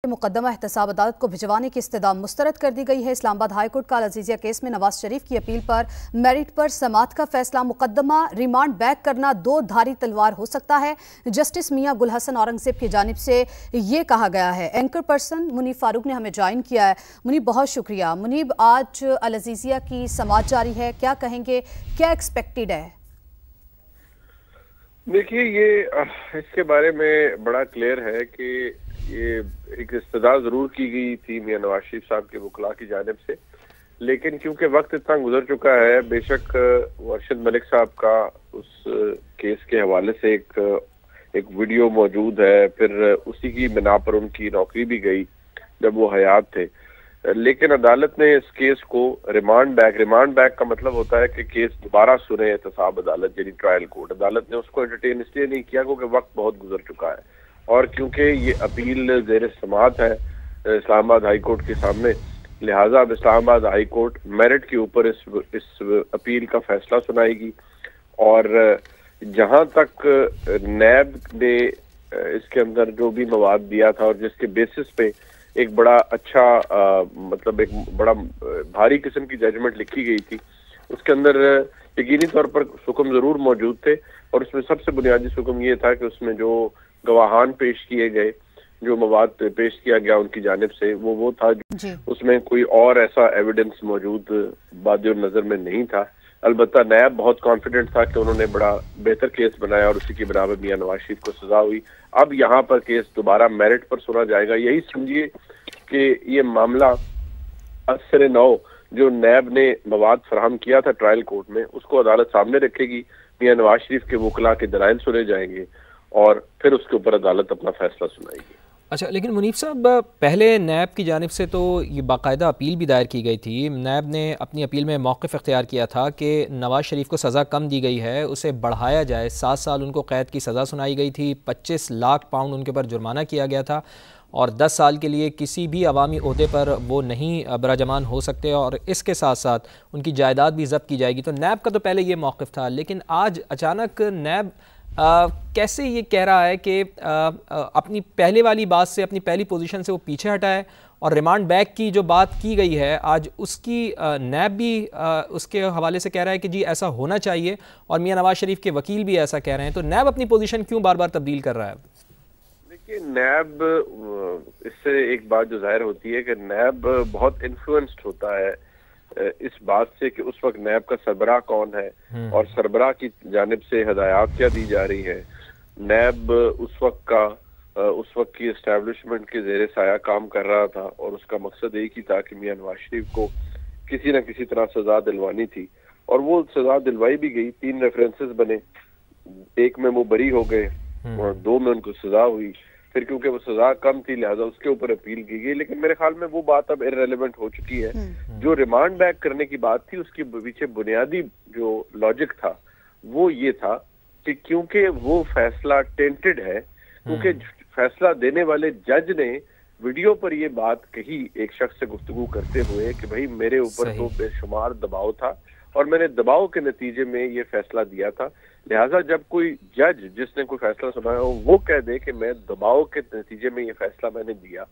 मुकदमा एहतसाब अदालत को भिजवाने की इस्तदा मुस्तरद कर दी गई है। इस्लामाबाद हाई कोर्ट का अल-अज़ीज़िया केस में नवाज शरीफ की अपील पर मेरिट पर समाअत का फैसला। मुकदमा रिमांड बैक करना दो धारी तलवार हो सकता है। जस्टिस मियां गुल हसन औरंगज़ेब की जानिब से ये कहा गया है। एंकर पर्सन मुनीब फारूक ने हमें ज्वाइन किया है। मुनीब, बहुत शुक्रिया। मुनीब, आज अल-अज़ीज़िया की समाअत जारी है, क्या कहेंगे, क्या एक्सपेक्टेड है? देखिए, ये इसके बारे में बड़ा क्लियर है कि ये एक इस्तदा जरूर की गई थी मियां नवाज शरीफ साहब के वकला की जानिब से, लेकिन क्योंकि वक्त इतना गुजर चुका है, बेशक अरशद मलिक साहब का उस केस के हवाले से एक वीडियो मौजूद है, फिर उसी की बिना पर उनकी नौकरी भी गई जब वो हयात थे, लेकिन अदालत ने इस केस को रिमांड बैक का मतलब होता है कि केस दोबारा सुने एहतसाब अदालत यानी ट्रायल कोर्ट। अदालत ने उसको एंटरटेन इसलिए नहीं किया क्योंकि वक्त बहुत गुजर चुका है और क्योंकि ये अपील ज़ेर समाअत है इस्लामाबाद हाई कोर्ट के सामने, लिहाजा अब इस्लामाबाद हाई कोर्ट मेरिट के ऊपर इस अपील का फैसला सुनाएगी। और जहां तक नैब ने इसके अंदर जो भी मवाद दिया था और जिसके बेसिस पे एक बड़ा अच्छा मतलब एक बड़ा भारी किस्म की जजमेंट लिखी गई थी, उसके अंदर यकीनी तौर पर सुकम जरूर मौजूद थे और उसमें सबसे बुनियादी सुकम ये था कि उसमें जो गवाहान पेश किए गए, जो मवाद पेश किया गया उनकी जानिब से, वो था उसमें कोई और ऐसा एविडेंस मौजूद बादे नजर में नहीं था। अलबत्ता नैब बहुत कॉन्फिडेंट था कि उन्होंने बड़ा बेहतर केस बनाया और उसी की बिना पर मियां नवाज शरीफ को सजा हुई। अब यहाँ पर केस दोबारा मेरिट पर सुना जाएगा। यही समझिए कि ये मामला असर नौ जो नैब ने मवाद फराहम किया था ट्रायल कोर्ट में, उसको अदालत सामने रखेगी, मियां नवाज शरीफ के वकला के दलाइल सुने जाएंगे और फिर उसके ऊपर अदालत अपना फैसला सुनाएगी। अच्छा, लेकिन मुनीब साहब, पहले नैब की जानिब से तो ये बाकायदा अपील भी दायर की गई थी। नैब ने अपनी अपील में मौक़िफ़ इख्तियार किया था कि नवाज शरीफ को सज़ा कम दी गई है, उसे बढ़ाया जाए। 7 साल उनको क़ैद की सज़ा सुनाई गई थी, 25 लाख पाउंड उनके पर जुर्माना किया गया था और 10 साल के लिए किसी भी अवामी ओहदे पर वो नहीं बराजमान हो सकते और इसके साथ साथ उनकी जायदाद भी ज़ब्त की जाएगी। तो नैब का तो पहले ये मौक़िफ़ था, लेकिन आज अचानक नैब कैसे ये कह रहा है कि अपनी पहले वाली बात से, अपनी पहली पोजीशन से वो पीछे हटा है और रिमांड बैक की जो बात की गई है आज उसकी नैब भी उसके हवाले से कह रहा है कि जी ऐसा होना चाहिए और मियां नवाज शरीफ के वकील भी ऐसा कह रहे हैं। तो नैब अपनी पोजीशन क्यों बार बार तब्दील कर रहा है? देखिए, नैब, इससे एक बात जो जाहिर होती है कि नैब बहुत इन्फ्लुएंस्ड होता है इस बात से कि उस वक्त नैब का सरबराह कौन है और सरबराह की जानिब से हदायत क्या दी जा रही है। नैब उस वक्त की एस्टैब्लिशमेंट के ज़ेरे साया काम कर रहा था और उसका मकसद एक ही था कि मियां नवाज शरीफ को किसी न किसी तरह सजा दिलवानी थी और वो सजा दिलवाई भी गई। 3 रेफरेंसेस बने, एक में वो बरी हो गए और 2 में उनको सजा हुई। फिर क्योंकि वो सजा कम थी लिहाजा उसके ऊपर अपील की गई, लेकिन मेरे ख्याल में वो बात अब इररेलेवेंट हो चुकी है। जो रिमांड बैक करने की बात थी उसके पीछे बुनियादी जो लॉजिक था वो ये था कि क्योंकि वो फैसला टेंटेड है, क्योंकि फैसला देने वाले जज ने वीडियो पर ये बात कही एक शख्स से गुफ्तगू करते हुए कि भाई मेरे ऊपर तो बेशुमार दबाव था और मैंने दबाव के नतीजे में ये फैसला दिया था। लिहाजा जब कोई जज जिसने कोई फैसला सुनाया हो वो कह दे कि मैं दबाव के नतीजे में ये फैसला मैंने दिया,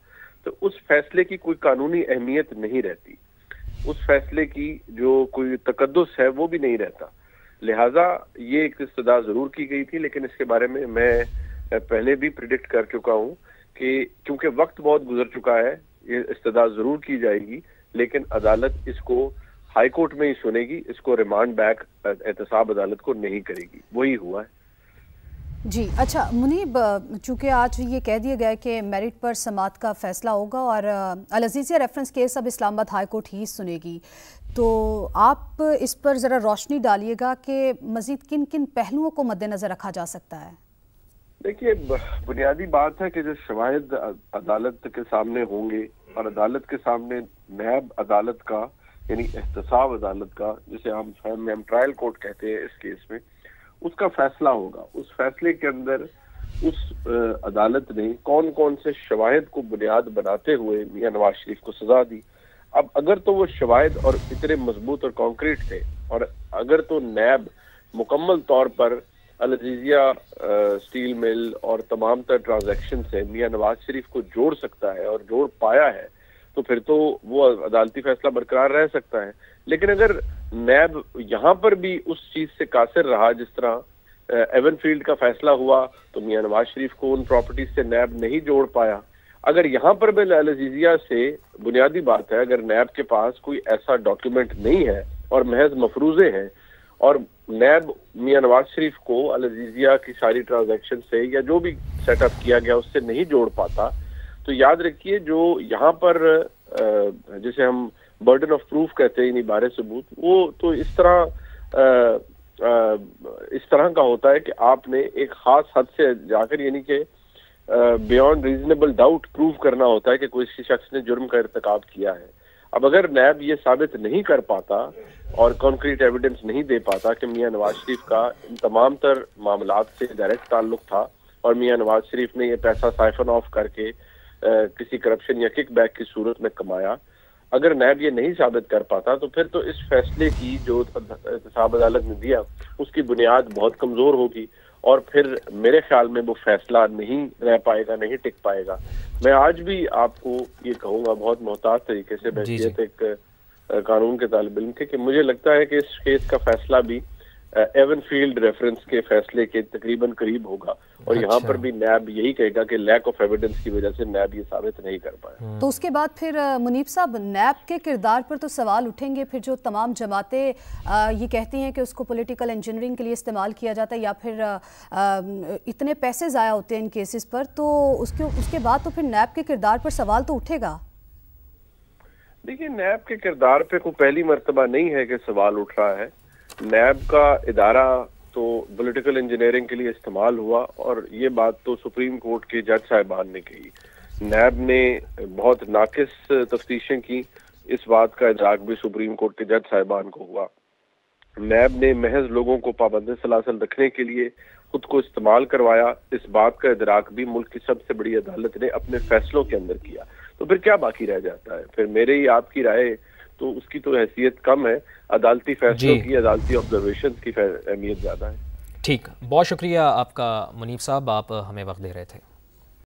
तो उस फैसले की कोई कानूनी अहमियत नहीं रहती, उस फैसले की जो कोई तकद्दुस है वो भी नहीं रहता। लिहाजा ये एक इस्तदा जरूर की गई थी, लेकिन इसके बारे में मैं पहले भी प्रिडिक्ट कर चुका हूँ कि क्योंकि वक्त बहुत गुजर चुका है, ये इस्तदा जरूर की जाएगी, लेकिन अदालत इसको हाई कोर्ट में ही सुनेगी, इसको रिमांड बैक एहतसाब अदालत को नहीं करेगी। वही हुआ है जी। अच्छा मुनीब, चूँकि आज ये कह दिया गया है कि मेरिट पर समाअत का फैसला होगा और अल-अज़ीज़िया रेफरेंस केस अब इस्लामाबाद हाई कोर्ट ही सुनेगी, तो आप इस पर ज़रा रोशनी डालिएगा कि मज़ीद किन किन पहलुओं को मद्देनज़र रखा जा सकता है? देखिए, बुनियादी बात है कि जो शवाहिद अदालत के सामने होंगे और अदालत के सामने नैब अदालत का यानी एहतसाब अदालत का, जिसे हम ट्रायल कोर्ट कहते हैं इस केस में, उसका फैसला होगा। उस फैसले के अंदर उस अदालत ने कौन कौन से शवाहिद को बुनियाद बनाते हुए मियां नवाज शरीफ को सजा दी। अब अगर तो वो शवाहिद और इतने मजबूत और कॉन्क्रीट थे और अगर तो नैब मुकम्मल तौर पर العزیزیہ اسٹیل مل اور تمام تر ٹرانزیکشن سے میاں نواز شریف کو جوڑ سکتا ہے اور جوڑ پایا ہے تو پھر تو وہ عدالتی فیصلہ برقرار رہ سکتا ہے. لیکن اگر نیب یہاں پر بھی اس چیز سے قاصر رہا جس طرح ایون فیلڈ کا فیصلہ ہوا تو میاں نواز شریف کو ان پراپرٹیز سے نیب نہیں جوڑ پایا. اگر یہاں پر بھی العزیزیہ سے بنیادی بات ہے اگر نیب کے پاس کوئی ایسا ڈاکیومنٹ نہیں ہے اور محض مفروضے ہیں اور نیب میاں نواز شریف کو العزیزیہ کی ساری ٹرانزیکشن سے یا جو بھی سیٹ اپ کیا گیا اس سے نہیں جوڑ پاتا تو یاد رکھیے جو یہاں پر جسے ہم برڈن آف پروف کہتے ہیں یعنی بارے ثبوت وہ تو اس طرح کا ہوتا ہے کہ آپ نے ایک خاص حد سے جا کر یعنی کہ بیانڈ ریزنیبل ڈاؤٹ پروو کرنا ہوتا ہے کہ کوئی شخص نے جرم کا ارتکاب کیا ہے. اب اگر نیب یہ ثابت نہیں کر پاتا اور کانکریٹ ایویڈنس نہیں دے پاتا کہ میاں نواز شریف کا ان تمام تر معاملات سے ڈائریکٹ تعلق تھا اور میاں نواز شریف نے یہ پیسہ سائفن آف کر کے کسی کرپشن یا کک بیک کی صورت میں کمایا, اگر نیب یہ نہیں ثابت کر پاتا تو پھر تو اس فیصلے کی جو احتساب عدالت نے دیا اس کی بنیاد بہت کمزور ہوگی اور پھر میرے خیال میں وہ فیصلہ نہیں رہ پائے گا, نہیں ٹک پائے گا. میں آج بھی آپ کو یہ کہوں گا بہت محتاط طریقے سے بحیثیت ایک قانون کے طالب علم کے کہ مجھے لگتا ہے کہ اس کیس کا فیصلہ بھی ایون فیلڈ ریفرنس کے فیصلے کے تقریباً قریب ہوگا اور یہاں پر بھی نیب یہی کہے گا کہ لیک آف ایویڈنس کی وجہ سے نیب یہ ثابت نہیں کر پائے. تو اس کے بعد پھر منیب صاحب نیب کے کردار پر تو سوال اٹھیں گے. پھر جو تمام جماعتیں یہ کہتی ہیں کہ اس کو پولیٹیکل انجینئرنگ کے لیے استعمال کیا جاتا ہے یا پھر اتنے پیسے ضائع ہوتے ہیں ان کیسز پر, تو اس کے بعد تو پھر نیب کے کردار پر سوال تو اٹھے گا. دیکھیے نیب کے کردار پہ کوئی پہلی مرتبہ نہیں ہے کہ سوال اٹھ رہا ہے. نیب کا ادارہ تو پولیٹیکل انجینئرنگ کے لیے استعمال ہوا اور یہ بات تو سپریم کورٹ کے جج صاحبان نے کہی. نیب نے بہت ناقص تفتیشیں کی, اس بات کا ادراک بھی سپریم کورٹ کے جج صاحبان کو ہوا. نیب نے محض لوگوں کو پابند سلاسل رکھنے کے لیے خود کو استعمال کروایا, اس بات کا ادراک بھی ملک کی سب سے بڑی عدالت نے اپنے فیصلوں کے اندر کیا. تو پھر کیا باقی رہ جاتا ہے؟ پھر میرے ہی آپ کی رائے تو اس کی تو حیثیت کم ہے, عدالتی فیصلوں کی عدالتی آبزرویشن کی اہمیت زیادہ ہے. ٹھیک, بہت شکریہ آپ کا منیب صاحب, آپ ہمیں وقت دے رہے تھے.